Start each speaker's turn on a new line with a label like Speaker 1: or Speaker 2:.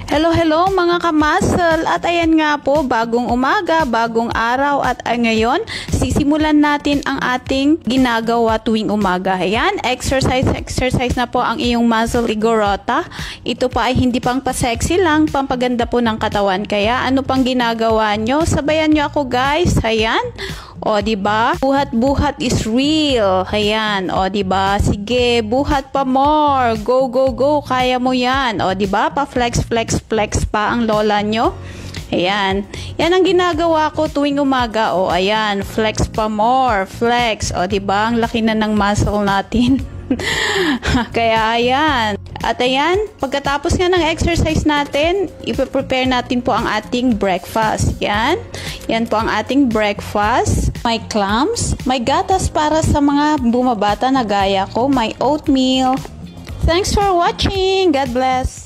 Speaker 1: Hello, hello mga kamasel, at ayan nga po, bagong umaga, bagong araw, at ngayon sisimulan natin ang ating ginagawa tuwing umaga. Ayan, exercise na po ang iyong muscle igorota. Ito pa ay hindi pang pa-sexy lang, pampaganda po ng katawan. Kaya ano pang ginagawa nyo? Sabayan nyo ako guys. Ayan. O, diba? Buhat-buhat is real. Ayan. O, diba? Sige, buhat pa more. Go, go, go. Kaya mo yan. O, diba? Pa-flex, flex, flex pa ang lola nyo. Ayan. Yan ang ginagawa ko tuwing umaga. O, ayan. Flex pa more. Flex. O, diba? Ang laki na ng muscle natin. Kaya, ayan. At ayan, pagkatapos nga ng exercise natin, ipe-prepare natin po ang ating breakfast. Yan. Yan po ang ating breakfast. May clams, may gatas para sa mga bumabata na gaya ko, may oatmeal. Thanks for watching. God bless.